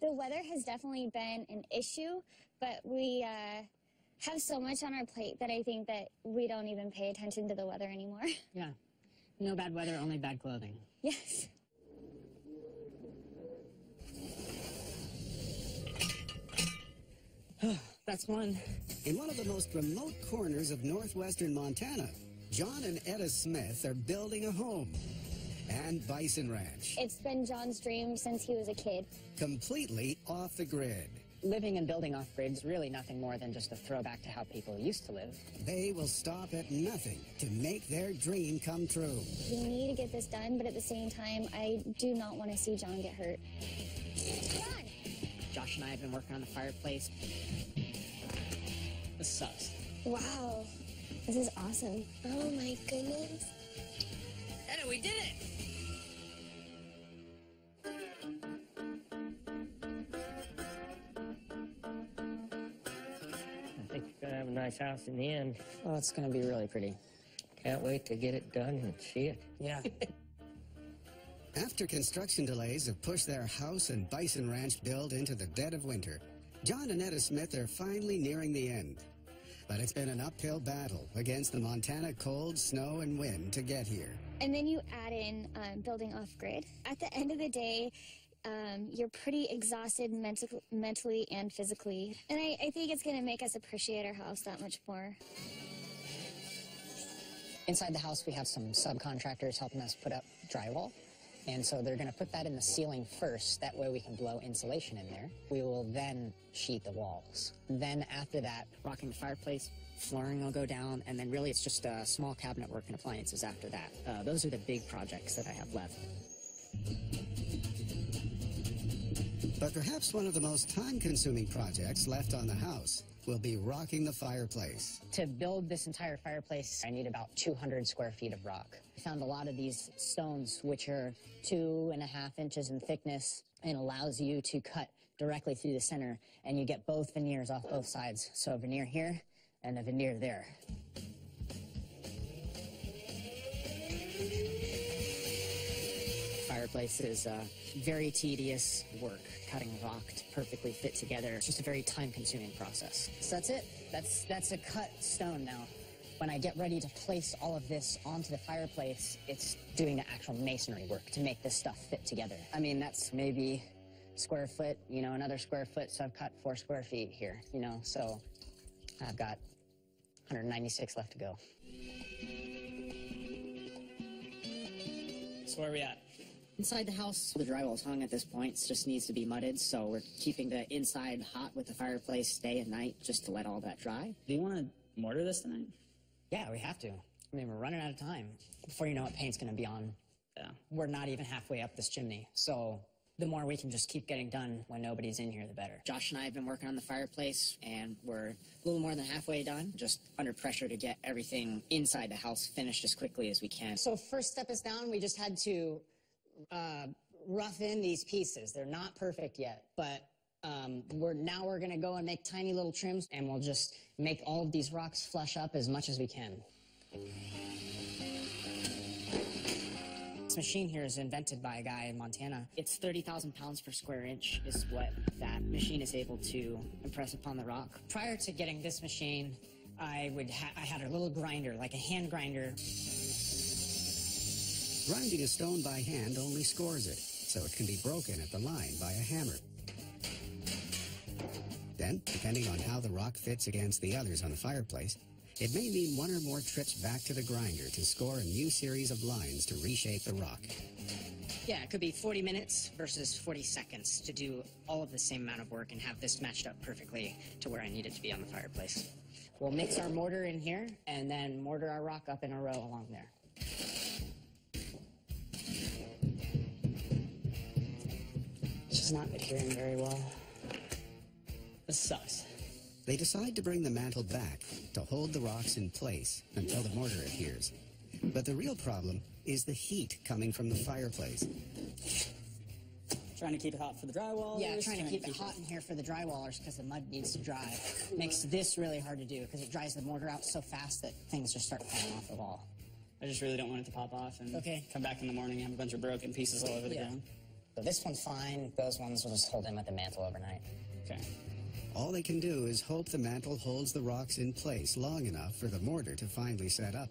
The weather has definitely been an issue, but we have so much on our plate that I think that we don't even pay attention to the weather anymore. Yeah. No bad weather, only bad clothing. Yes. That's one. In one of the most remote corners of northwestern Montana, Jon and Etta Smith are building a home and bison ranch. It's been John's dream since he was a kid. Completely off the grid. Living and building off-grid is really nothing more than just a throwback to how people used to live. They will stop at nothing to make their dream come true. We need to get this done, but at the same time, I do not want to see John get hurt. John! Josh and I have been working on the fireplace. This sucks. Wow. This is awesome. Oh my goodness. Etta, we did it! I think we're gonna have a nice house in the end. Oh, it's gonna be really pretty. Can't wait to get it done and see it. Yeah. After construction delays have pushed their house and bison ranch build into the dead of winter, Jon and Etta Smith are finally nearing the end. But it's been an uphill battle against the Montana cold, snow, and wind to get here. And then you add in building off-grid. At the end of the day, you're pretty exhausted mentally and physically. And I think it's going to make us appreciate our house that much more. Inside the house, we have some subcontractors helping us put up drywall. And so they're going to put that in the ceiling first. That way we can blow insulation in there. We will then sheet the walls. Then after that, rocking the fireplace, flooring will go down, and then really it's just small cabinet work and appliances after that. Those are the big projects that I have left. But perhaps one of the most time-consuming projects left on the house will be rocking the fireplace. To build this entire fireplace, I need about 200 square feet of rock. I found a lot of these stones, which are 2.5 inches in thickness, and allows you to cut directly through the center, and you get both veneers off both sides. So a veneer here and a veneer there. Fireplace is very tedious work, cutting rock to perfectly fit together. It's just a very time-consuming process. So that's it. That's a cut stone now. When I get ready to place all of this onto the fireplace, it's doing the actual masonry work to make this stuff fit together. I mean, that's maybe square foot, you know, another square foot, so I've cut 4 square feet here, you know, so I've got 196 left to go. So where are we at? Inside the house, the drywall's hung at this point. It just needs to be mudded, so we're keeping the inside hot with the fireplace day and night just to let all that dry. Do you want to mortar this tonight? Yeah, we have to. I mean, we're running out of time. Before you know it, paint's going to be on. Yeah. We're not even halfway up this chimney, so the more we can just keep getting done when nobody's in here, the better. Josh and I have been working on the fireplace, and we're a little more than halfway done, just under pressure to get everything inside the house finished as quickly as we can. So first step is down. We just had to rough in these pieces. They're not perfect yet, but we're going to go and make tiny little trims, and we'll just make all of these rocks flush up as much as we can. This machine here is invented by a guy in Montana. It's 30,000 pounds per square inch is what that machine is able to impress upon the rock. Prior to getting this machine, I had a little grinder, like a hand grinder. Grinding a stone by hand only scores it, so it can be broken at the line by a hammer. Then, depending on how the rock fits against the others on the fireplace, it may mean one or more trips back to the grinder to score a new series of lines to reshape the rock. Yeah, it could be 40 minutes versus 40 seconds to do all of the same amount of work and have this matched up perfectly to where I need it to be on the fireplace. We'll mix our mortar in here and then mortar our rock up in a row along there. It's just not adhering very well. This sucks. They decide to bring the mantle back to hold the rocks in place until the mortar adheres. But the real problem is the heat coming from the fireplace. Trying to keep it hot for the drywallers? Yeah, trying to keep it hot in here for the drywallers because the mud needs to dry. Makes this really hard to do because it dries the mortar out so fast that things just start falling off the wall. I just really don't want it to pop off and come back in the morning and have a bunch of broken pieces all over the ground. So this one's fine. Those ones will just hold in with the mantle overnight. Okay. All they can do is hope the mantle holds the rocks in place long enough for the mortar to finally set up.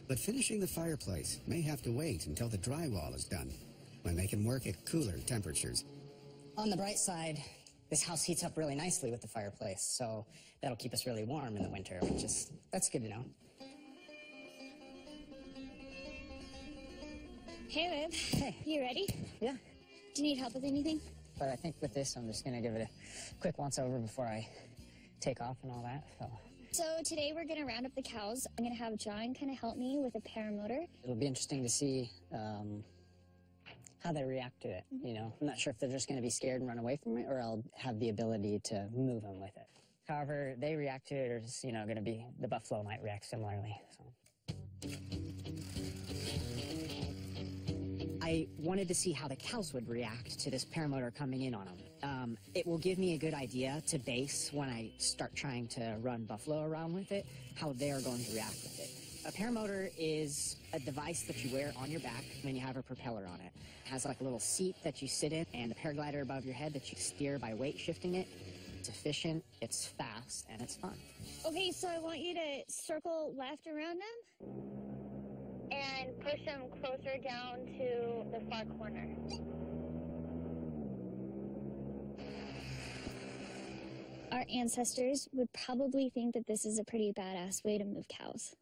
But finishing the fireplace may have to wait until the drywall is done, when they can work at cooler temperatures. On the bright side, this house heats up really nicely with the fireplace, so that'll keep us really warm in the winter, that's good to know. Hey, babe. Hey. You ready? Yeah, Do you need help with anything? but I think with this, I'm just gonna give it a quick once-over before I take off and all that, so. So today we're gonna round up the cows. I'm gonna have Jon kind of help me with a paramotor. It'll be interesting to see how they react to it, you know. I'm not sure if they're just gonna be scared and run away from it, or I'll have the ability to move them with it. However they react to it is, you know, gonna be, the buffalo might react similarly, so. I wanted to see how the cows would react to this paramotor coming in on them. It will give me a good idea to base when I start trying to run buffalo around with it, how they are going to react with it. A paramotor is a device that you wear on your back when you have a propeller on it. It has like a little seat that you sit in and a paraglider above your head that you steer by weight shifting it. It's efficient, it's fast, and it's fun. Okay, so I want you to circle left around them and push them closer down to the far corner. Our ancestors would probably think that this is a pretty badass way to move cows.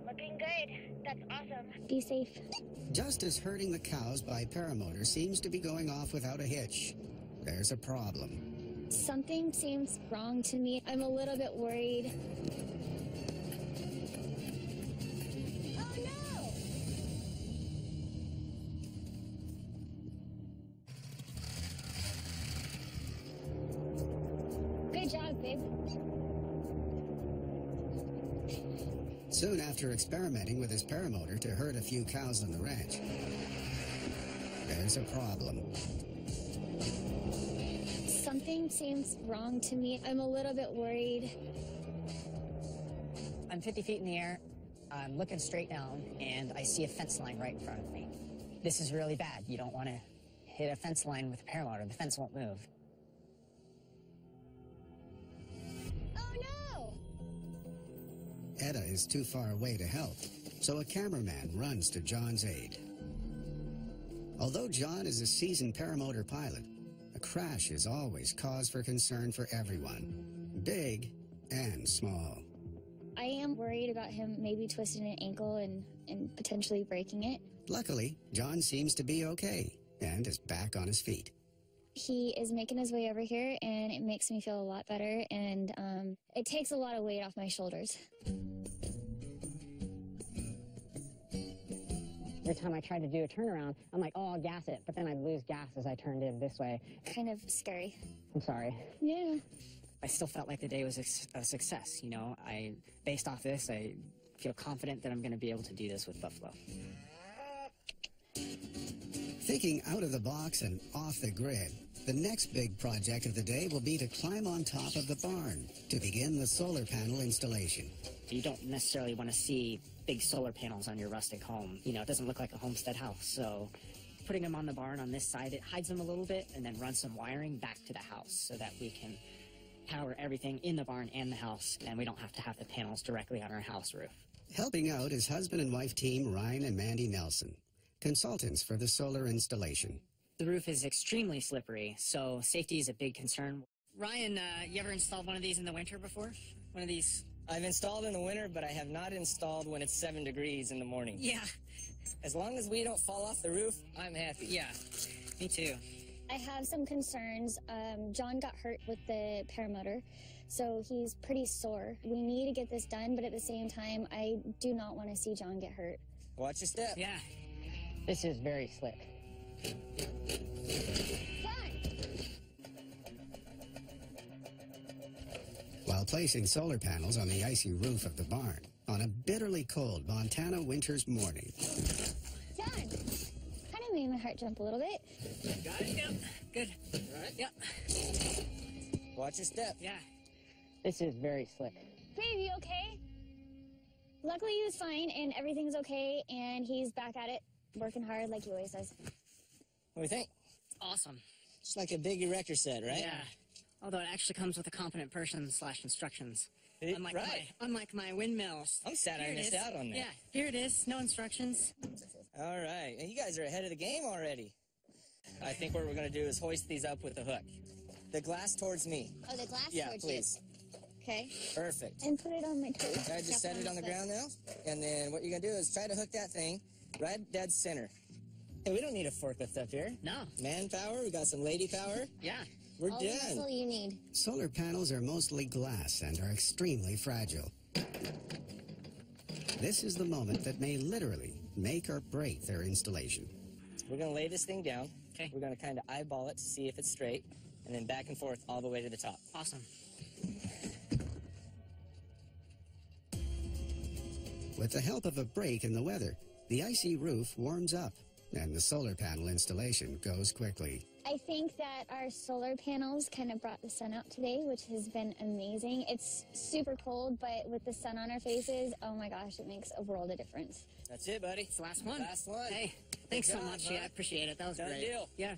Looking good. That's awesome. Be safe. Just as herding the cows by paramotor seems to be going off without a hitch, there's a problem. Something seems wrong to me. I'm a little bit worried. Oh no! Good job, babe. Soon after experimenting with his paramotor to herd a few cows on the ranch, there's a problem. Something seems wrong to me. I'm a little bit worried. I'm 50 feet in the air, I'm looking straight down, and I see a fence line right in front of me. This is really bad. You don't want to hit a fence line with a paramotor. The fence won't move. Oh no! Etta is too far away to help, so a cameraman runs to Jon's aid. Although Jon is a seasoned paramotor pilot, a crash is always cause for concern for everyone, big and small. I am worried about him maybe twisting an ankle and potentially breaking it. Luckily, Jon seems to be okay and is back on his feet. He is making his way over here, and it makes me feel a lot better, and it takes a lot of weight off my shoulders. Every time I tried to do a turnaround, I'm like, oh, I'll gas it, but then I'd lose gas as I turned in this way. Kind of scary. I'm sorry. Yeah. I still felt like the day was a success, you know. Based off this, I feel confident that I'm going to be able to do this with buffalo. Thinking out of the box and off the grid, the next big project of the day will be to climb on top of the barn to begin the solar panel installation. You don't necessarily want to see big solar panels on your rustic home. You know, it doesn't look like a homestead house, so putting them on the barn on this side, it hides them a little bit, and then run some wiring back to the house so that we can power everything in the barn and the house, and we don't have to have the panels directly on our house roof. Helping out is husband and wife team Ryan and Mandy Nelson, consultants for the solar installation. The roof is extremely slippery, so safety is a big concern. Ryan, you ever installed one of these in the winter before? One of these? I've installed in the winter, but I have not installed when it's 7 degrees in the morning. Yeah. As long as we don't fall off the roof, I'm happy. Yeah, me too. I have some concerns. Jon got hurt with the paramotor, so he's pretty sore. We need to get this done, but at the same time, I do not want to see Jon get hurt. Watch your step. Yeah. This is very slick. While placing solar panels on the icy roof of the barn on a bitterly cold Montana winter's morning. Jon! Kind of made my heart jump a little bit. Got it? Yep. Good. All right. Yep. Watch your step. Yeah. This is very slick. Babe, you okay? Luckily he was fine and everything's okay and he's back at it, working hard like he always does. What do you think? Awesome. It's like a big erector set, right? Yeah. Although it actually comes with a competent person / instructions. Unlike my windmills. I'm sad I missed out on that. Yeah, here it is. No instructions. All right. And you guys are ahead of the game already. I think what we're going to do is hoist these up with the hook. The glass towards me. Oh, the glass Yeah, towards please. you. Okay. Perfect. And put it on my toes. I just set it on the ground now. And then what you're going to do is try to hook that thing right dead center. Hey, we don't need a forklift up here. No. Manpower, we got some lady power. Yeah. We're All the done. muscle you need. Solar panels are mostly glass and are extremely fragile. This is the moment that may literally make or break their installation. We're going to lay this thing down. Okay. We're going to kind of eyeball it to see if it's straight, and then back and forth all the way to the top. Awesome. With the help of a break in the weather, the icy roof warms up, and the solar panel installation goes quickly. I think that our solar panels kind of brought the sun out today, which has been amazing. It's super cold, but with the sun on our faces, oh my gosh, it makes a world of difference. That's it, buddy. It's the last one. Last one. Hey, thanks so job, much. huh? Yeah, I appreciate it. That was Done great. deal. Yeah.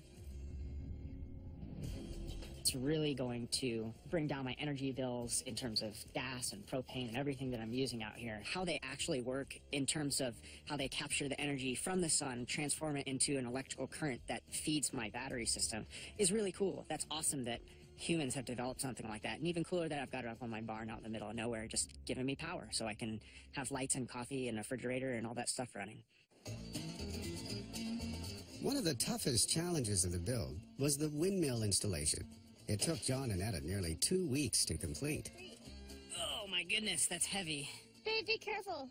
It's really going to bring down my energy bills in terms of gas and propane and everything that I'm using out here. How they actually work in terms of how they capture the energy from the sun, transform it into an electrical current that feeds my battery system is really cool. That's awesome that humans have developed something like that. And even cooler that I've got it up on my barn out in the middle of nowhere, just giving me power so I can have lights and coffee and a refrigerator and all that stuff running. One of the toughest challenges of the build was the windmill installation. It took Jon and Etta nearly 2 weeks to complete. Oh my goodness, that's heavy. Babe, be careful.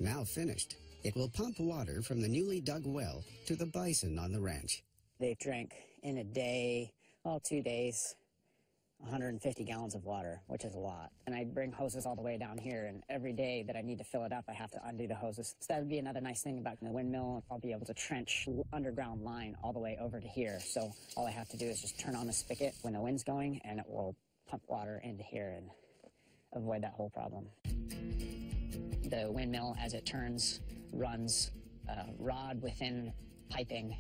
Now finished, it will pump water from the newly dug well to the bison on the ranch. They drank in a day, 2 days, 150 gallons of water, which is a lot. And I bring hoses all the way down here, and every day that I need to fill it up, I have to undo the hoses. So that would be another nice thing about the windmill. I'll be able to trench underground line all the way over to here. So all I have to do is just turn on the spigot when the wind's going, and it will pump water into here and avoid that whole problem. The windmill, as it turns, runs a rod within piping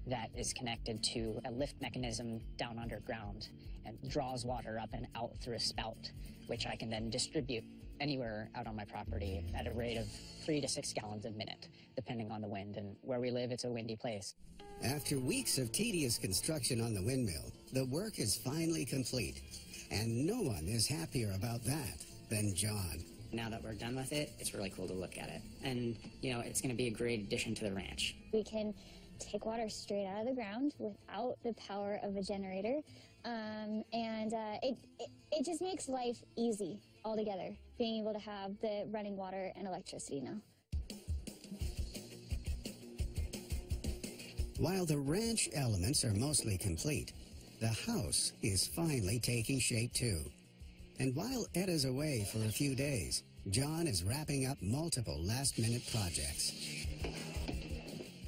that is connected to a lift mechanism down underground and draws water up and out through a spout, which I can then distribute anywhere out on my property at a rate of 3 to 6 gallons a minute, depending on the wind. And where we live, it's a windy place. After weeks of tedious construction on the windmill, the work is finally complete. And no one is happier about that than Jon. Now that we're done with it, it's really cool to look at it. And, it's going to be a great addition to the ranch. We can take water straight out of the ground without the power of a generator. It just makes life easy altogether, being able to have the running water and electricity now. While the ranch elements are mostly complete, the house is finally taking shape too. And while Etta's away for a few days, Jon is wrapping up multiple last-minute projects.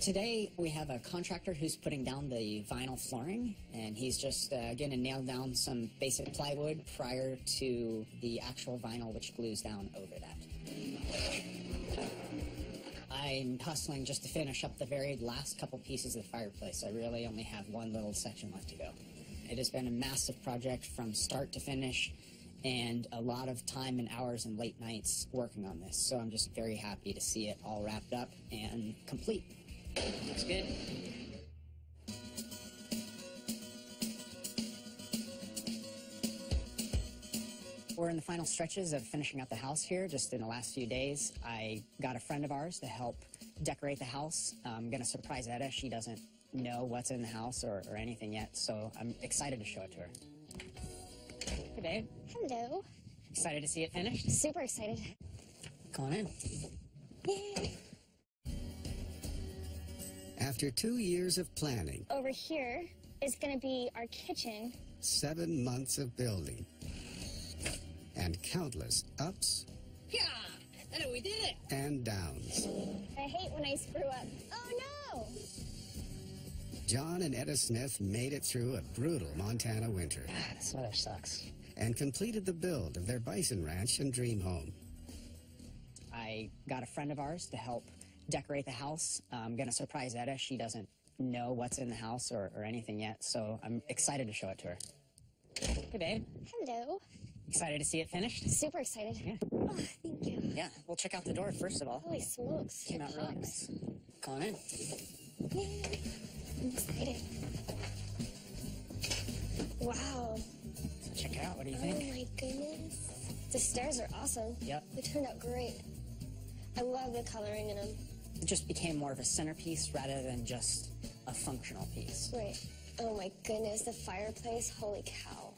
Today, we have a contractor who's putting down the vinyl flooring, and he's just going to nail down some basic plywood prior to the actual vinyl, which glues down over that. I'm hustling just to finish up the very last couple pieces of the fireplace. I really only have one little section left to go. It has been a massive project from start to finish, and a lot of time and hours and late nights working on this. So I'm just very happy to see it all wrapped up and complete. Looks good. We're in the final stretches of finishing up the house here. Just in the last few days, I got a friend of ours to help decorate the house. I'm going to surprise Etta. She doesn't know what's in the house or anything yet, so I'm excited to show it to her. Hey, babe. Hello. Excited to see it finished? Super excited. Come on in. Yay. After 2 years of planning, Over here is going to be our kitchen. 7 months of building, and countless ups Yeah! Etta, we did it! and downs. I hate when I screw up. Oh no! Jon and Etta Smith made it through a brutal Montana winter God, this weather sucks. and completed the build of their bison ranch and dream home. I got a friend of ours to help decorate the house. I'm going to surprise Etta. She doesn't know what's in the house or anything yet, so I'm excited to show it to her. Hey, babe. Hello. Excited to see it finished? Super excited. Yeah. Oh, thank you. Yeah, we'll check out the door first of all. Holy smokes. Came out really nice. Come on in. Yay. I'm excited. Wow. So check it out. What do you Oh think? my goodness. The stairs are awesome. Yep. They turned out great. I love the coloring in them. It just became more of a centerpiece rather than just a functional piece. Right. Oh my goodness, the fireplace. Holy cow.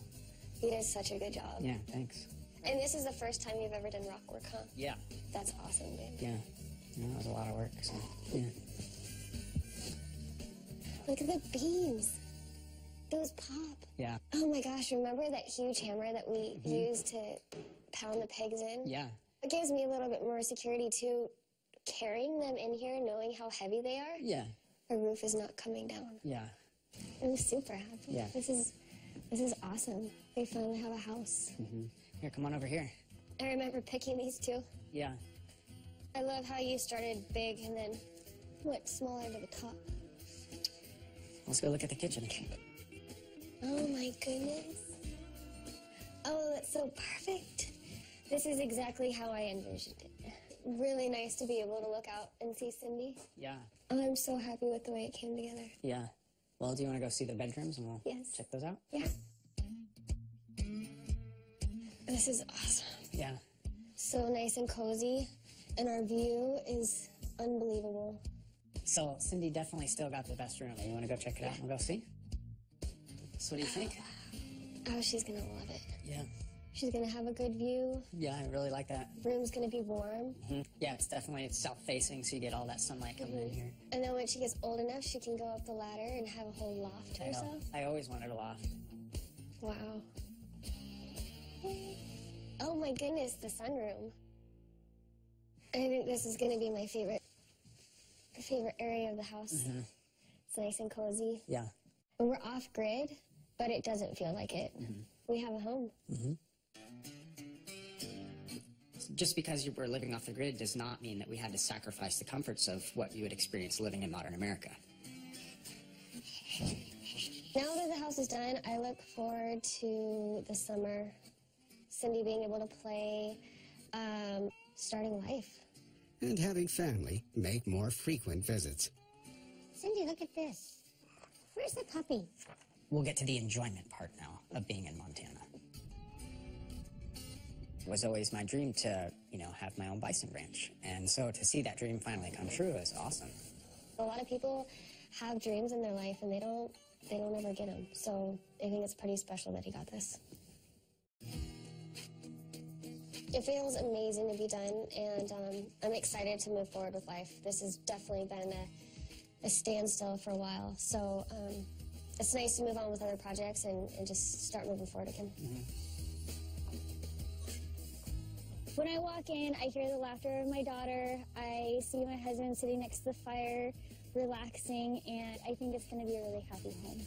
You did such a good job. Yeah, thanks. And this is the first time you've ever done rock work, huh? Yeah. That's awesome, babe. Yeah. Yeah, that was a lot of work, so, yeah. Look at the beams. Those pop. Yeah. Oh my gosh, remember that huge hammer that we used to pound the pegs in? Yeah. It gives me a little bit more security too, carrying them in here, knowing how heavy they are. Yeah. Our roof is not coming down. Yeah. I'm super happy. Yeah. This is awesome. We finally have a house. Here, come on over here. I remember picking these two. Yeah. I love how you started big and then went smaller to the top. Let's go look at the kitchen. Oh my goodness. Oh, that's so perfect. This is exactly how I envisioned it. Really nice to be able to look out and see Cindy. Yeah. Oh, I'm so happy with the way it came together. Yeah. Well, do you want to go see the bedrooms and we'll Yes. check those out? Yeah. This is awesome. Yeah. So nice and cozy, and our view is unbelievable. So Cindy definitely still got the best room. You want to go check it out and we'll go see? So what do you think? Oh, she's gonna love it. Yeah. She's gonna have a good view. Yeah, I really like that. Room's gonna be warm. Yeah, it's definitely south-facing, so you get all that sunlight coming in here. And then when she gets old enough, she can go up the ladder and have a whole loft to I know. herself. I always wanted a loft. Wow. Oh my goodness, the sunroom. I think this is gonna be my favorite area of the house. It's nice and cozy. Yeah. And we're off grid, but it doesn't feel like it. We have a home. Just because you were living off the grid does not mean that we had to sacrifice the comforts of what you would experience living in modern America. Now that the house is done, I look forward to the summer. Cindy being able to play, starting life. And having family make more frequent visits. Cindy, look at this. Where's the puppy? We'll get to the enjoyment part now of being in Montana. It was always my dream to, have my own bison ranch. And so to see that dream finally come true is awesome. A lot of people have dreams in their life and they don't ever get them. So I think it's pretty special that he got this. It feels amazing to be done, and I'm excited to move forward with life. This has definitely been a standstill for a while. So it's nice to move on with other projects and just start moving forward again. When I walk in, I hear the laughter of my daughter. I see my husband sitting next to the fire, relaxing, and I think it's going to be a really happy home.